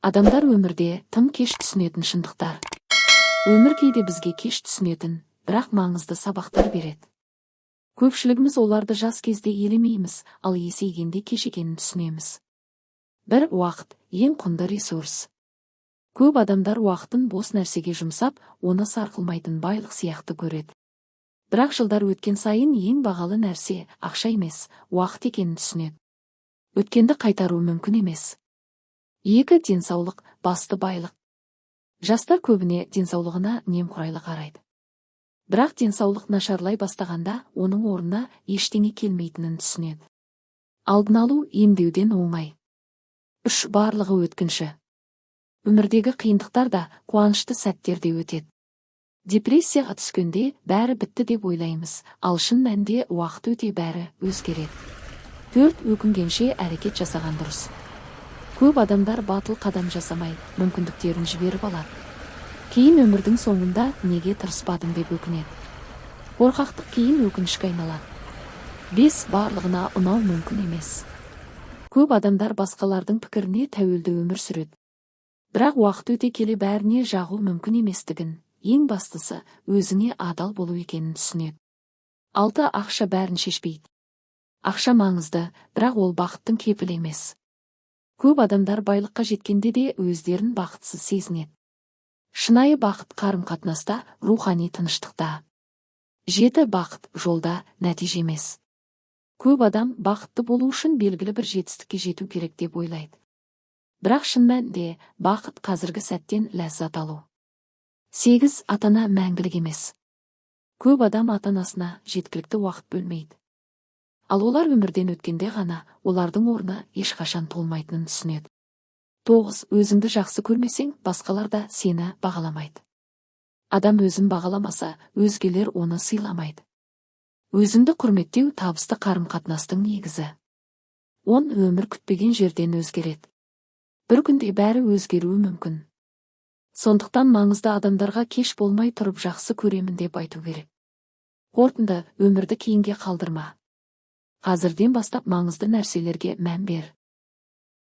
Адамдар өмірде тым кеш түсінетін шындықтар. Өмір кейде бізге кеш түсінетін, бірақ маңызды сабақтар береді. Көпшілігіміз оларды жас кезде елемейміз, ал есейгенде кеш екенін түсінеміз. Бір уақыт ең құнды ресурс. Көп адамдар уақытын бос нәрсеге жұмсап, оны сарқылмайтын байлық сияқты көреді. Бірақ жылдар өткен сайын ең бағалы нәрсе ақша емес, уақыт екенін түсінеді. Өткенді қайтару мүмкін емес. Екі денсаулық басты байлық. Жастар көбіне денсаулығына немқұрайлы қарайды. Бірақ денсаулық нашарлай бастағанда оның орнына ештеңе келмейтінін түсінеді. Алдын алу емдеуден оңай. Барлығы өткінші. Өмірдегі қиындықтар да қуанышты сәттерде өтеді. Депрессияға түскенде бәрі бітті деп ойлаймыз, ал шын мәнінде уақыт өте бәрі өзгереді. Өкінгенше әрекет жасаған дұрыс. Көп адамдар батыл қадам жасамай, мүмкіндіктерін жіберіп алады. Кейін өмірдің соңында неге тырыспадым деп өкінеді. Қорқақтық кейін өкінішке айналады. Барлығына ұнау мүмкін емес. Көп адамдар басқалардың пікіріне тәуелді өмір сүреді. Бірақ уақыт өте келе бәріне жағу мүмкін еместігін, ең бастысы өзіңе адал болу екенін түсінеді. Ақша бәрін шешпейді. Ақша маңызды, бірақ ол бақыттың кепілі емес. Көп адамдар байлыққа жеткенде де өздерін бақытсыз сезінеді. Шынайы бақыт қарым-қатынаста, рухани тыныштықта. Бақыт жолда, нәтиже емес. Көп адам бақытты болу үшін белгілі бір жетістікке жету керек деп ойлайды. Бірақ шын мәнінде бақыт қазіргі сәттен ләззат алу. Ата-ана мәңгілік емес. Көп адам ата-анасына жеткілікті уақыт бөлмейді. Ал олар өмірден өткенде ғана олардың орны ешқашан толмайтынын түсінеді. Өзіңді жақсы көрмесең, басқалар да сені бағаламайды. Адам өзін бағаламаса, өзгелер оны сыйламайды. Өзіңді құрметтеу табысты қарым-қатынастың негізі. Өмір күтпеген жерден өзгереді. Бір күнде бәрі өзгеруі мүмкін. Сондықтан маңызды адамдарға кеш болмай тұрып жақсы көремін деп айту керек. Қорытынды: өмірді кейінге қалдырма. Қазірден бастап маңызды нәрселерге мән бер.